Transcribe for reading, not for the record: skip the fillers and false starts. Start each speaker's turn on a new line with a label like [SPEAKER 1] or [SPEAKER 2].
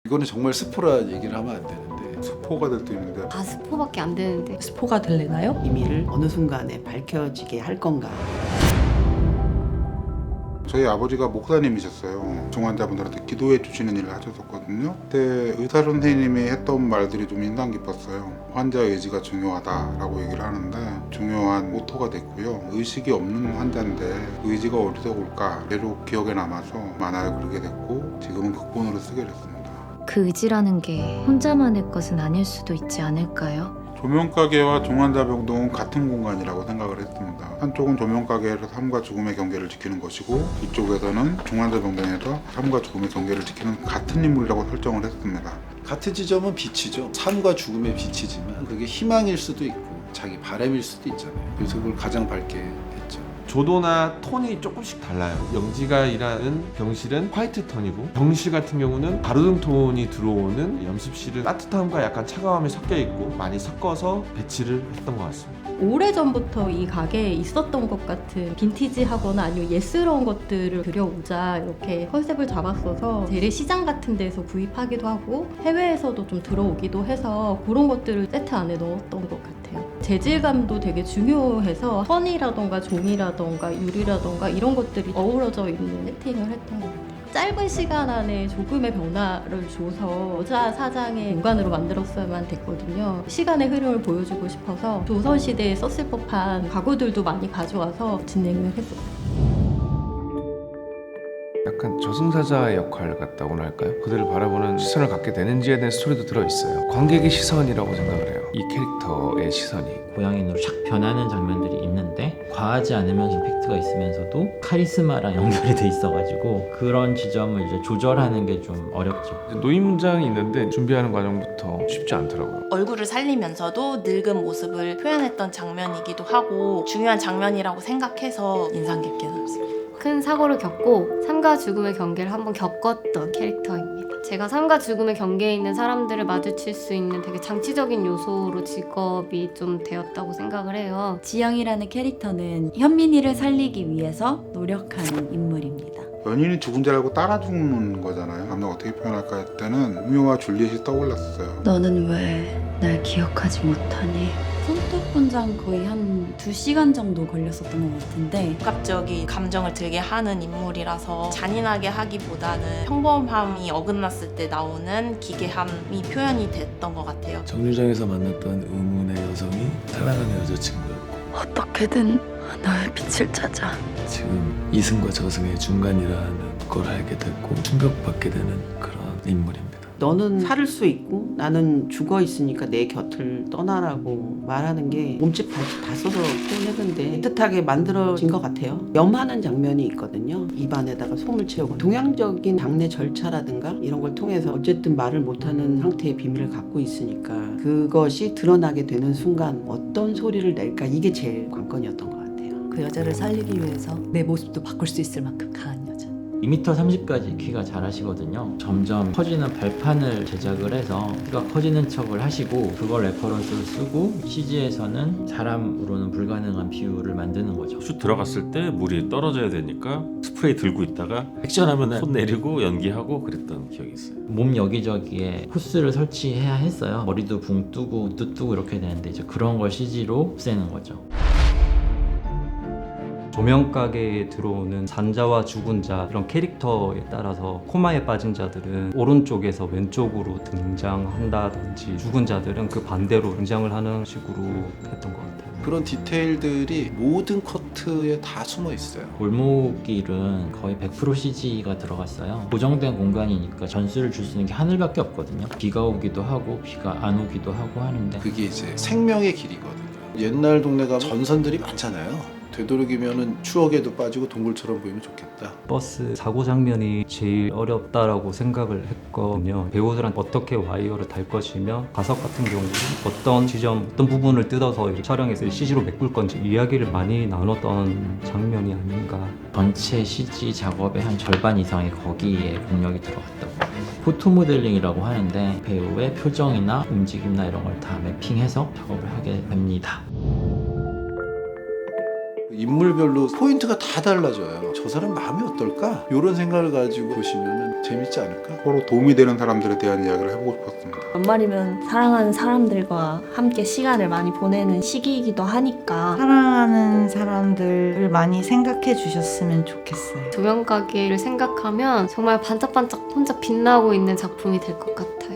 [SPEAKER 1] 이거는 정말 스포라 얘기를 하면 안 되는데
[SPEAKER 2] 스포가 될 수 있는데
[SPEAKER 3] 다 스포밖에 안 되는데
[SPEAKER 4] 스포가 될래나요?
[SPEAKER 5] 비밀을 어느 순간에 밝혀지게 할 건가.
[SPEAKER 2] 저희 아버지가 목사님이셨어요. 중환자분들한테 기도해 주시는 일을 하셨었거든요. 그때 의사 선생님이 했던 말들이 좀 인상 깊었어요. 환자의 의지가 중요하다라고 얘기를 하는데 중요한 모토가 됐고요. 의식이 없는 환자인데 의지가 어디서 올까 계속 기억에 남아서 만화를 그리게 됐고 지금은 극본으로 쓰게 됐습니다.
[SPEAKER 3] 그 의지라는 게 혼자만의 것은 아닐 수도 있지 않을까요?
[SPEAKER 2] 조명가게와 중환자병동은 같은 공간이라고 생각을 했습니다. 한쪽은 조명가게에서 삶과 죽음의 경계를 지키는 것이고 이쪽에서는 중환자병동에서 삶과 죽음의 경계를 지키는 같은 인물이라고 설정을 했습니다.
[SPEAKER 1] 같은 지점은 빛이죠. 삶과 죽음의 빛이지만 그게 희망일 수도 있고 자기 바람일 수도 있잖아요. 그래서 그걸 가장 밝게 했죠.
[SPEAKER 6] 조도나 톤이 조금씩 달라요. 영지가 일하는 병실은 화이트 톤이고 병실 같은 경우는 가로등 톤이 들어오는 연습실은 따뜻함과 약간 차가움이 섞여 있고 많이 섞어서 배치를 했던 것 같습니다.
[SPEAKER 4] 오래전부터 이 가게에 있었던 것 같은 빈티지하거나 아니면 예스러운 것들을 그려오자 이렇게 컨셉을 잡았어서 재래시장 같은 데서 구입하기도 하고 해외에서도 좀 들어오기도 해서 그런 것들을 세트 안에 넣었던 것 같아요. 재질감도 되게 중요해서 선이라던가 종이라던가 유리라던가 이런 것들이 어우러져 있는 세팅을 했던 것 같아요. 짧은 시간 안에 조금의 변화를 줘서 여자 사장의 공간으로 만들었어야만 됐거든요. 시간의 흐름을 보여주고 싶어서 조선시대에 썼을 법한 가구들도 많이 가져와서 진행을 했었어요.
[SPEAKER 7] 약간 저승사자의 역할 같다고나 할까요? 그들을 바라보는 시선을 갖게 되는지에 대한 스토리도 들어있어요. 관객의 시선이라고 생각을 해요. 이 캐릭터의 시선이.
[SPEAKER 8] 고양인으로 샥 변하는 장면들이 있는데 과하지 않으면 임팩트가 있으면서도 카리스마랑 연결이 돼 있어가지고 그런 지점을 이제 조절하는 게 좀 어렵죠.
[SPEAKER 7] 노인 문장이 있는데 준비하는 과정부터 쉽지 않더라고요.
[SPEAKER 9] 얼굴을 살리면서도 늙은 모습을 표현했던 장면이기도 하고 중요한 장면이라고 생각해서 인상 깊게 남습니다.
[SPEAKER 3] 큰 사고를 겪고 삶과 죽음의 경계를 한번 겪었던 캐릭터입니다. 제가 삶과 죽음의 경계에 있는 사람들을 마주칠 수 있는 되게 장치적인 요소로 직업이 좀 되었다고 생각을 해요.
[SPEAKER 10] 지영이라는 캐릭터는 현민이를 살리기 위해서 노력하는 인물입니다.
[SPEAKER 2] 연인이 죽은 줄 알고 따라 죽는 거잖아요. 감독 어떻게 표현할까 할 때는 로미오와 줄리엣이 떠올랐어요.
[SPEAKER 10] 너는 왜 날 기억하지 못하니? 손톱 분장 거의 한 2시간 정도 걸렸었던 것 같은데
[SPEAKER 9] 복합적인 감정을 들게 하는 인물이라서 잔인하게 하기보다는 평범함이 어긋났을 때 나오는 기괴함이 표현이 됐던 것 같아요.
[SPEAKER 11] 정류장에서 만났던 의문의 여성이 사랑하는 여자친구였고
[SPEAKER 10] 어떻게든 너의 빛을 찾아.
[SPEAKER 11] 지금 이승과 저승의 중간이라는 걸 알게 됐고 충격받게 되는 그런 인물입니다.
[SPEAKER 5] 너는 살을 수 있고 나는 죽어 있으니까 내 곁을 떠나라고 말하는 게 몸집 발집 다 써서 표현했는데 애틋하게 만들어진 것 같아요. 염하는 장면이 있거든요. 입안에다가 솜을 채우고 동양적인 장례 절차라든가 이런 걸 통해서 어쨌든 말을 못하는 상태의 비밀을 갖고 있으니까 그것이 드러나게 되는 순간 어떤 소리를 낼까 이게 제일 관건이었던 것 같아요.
[SPEAKER 4] 그 여자를 살리기 위해서 내 모습도 바꿀 수 있을 만큼 강한 여자.
[SPEAKER 8] 2m30까지 키가 잘하시거든요. 점점 커지는 발판을 제작을 해서 키가 커지는 척을 하시고 그걸 레퍼런스로 쓰고 CG에서는 사람으로는 불가능한 비율을 만드는 거죠.
[SPEAKER 12] 슛 들어갔을 때 물이 떨어져야 되니까 스프레이 들고 있다가 액션하면 손 내리고 연기하고 그랬던 기억이 있어요.
[SPEAKER 8] 몸 여기저기에 호스를 설치해야 했어요. 머리도 붕 뜨고 눈 뜨고 이렇게 되는데 이제 그런 걸 CG로 없애는 거죠.
[SPEAKER 13] 조명가게에 들어오는 산자와 죽은 자 이런 캐릭터에 따라서 코마에 빠진 자들은 오른쪽에서 왼쪽으로 등장한다든지 죽은 자들은 그 반대로 등장을 하는 식으로 했던 것 같아요.
[SPEAKER 1] 그런 디테일들이 모든 커트에 다 숨어 있어요.
[SPEAKER 8] 골목길은 거의 100% CG가 들어갔어요. 고정된 공간이니까 전수를 줄 수 있는 게 하늘밖에 없거든요. 비가 오기도 하고 비가 안 오기도 하고 하는데
[SPEAKER 1] 그게 이제 생명의 길이거든요. 옛날 동네 가면 전선들이 많잖아요. 되도록이면은 추억에도 빠지고 동굴처럼 보이면 좋겠다.
[SPEAKER 13] 버스 사고 장면이 제일 어렵다라고 생각을 했거든요. 배우들한테 어떻게 와이어를 달 것이며 가석 같은 경우는 어떤 지점, 어떤 부분을 뜯어서 촬영해서 CG로 메꿀 건지 이야기를 많이 나눴던 장면이 아닌가.
[SPEAKER 8] 전체 CG 작업의 한 절반 이상이 거기에 공력이 들어갔다고. 포토 모델링이라고 하는데 배우의 표정이나 움직임이나 이런 걸 다 매핑해서 작업을 하게 됩니다.
[SPEAKER 1] 인물별로 포인트가 다 달라져요. 저 사람 마음이 어떨까? 이런 생각을 가지고 보시면 재밌지 않을까?
[SPEAKER 2] 서로 도움이 되는 사람들에 대한 이야기를 해보고 싶었습니다.
[SPEAKER 14] 연말이면 사랑하는 사람들과 함께 시간을 많이 보내는 시기이기도 하니까
[SPEAKER 15] 사랑하는 사람들을 많이 생각해 주셨으면 좋겠어요.
[SPEAKER 3] 조명가게를 생각하면 정말 반짝반짝 혼자 빛나고 있는 작품이 될 것 같아요.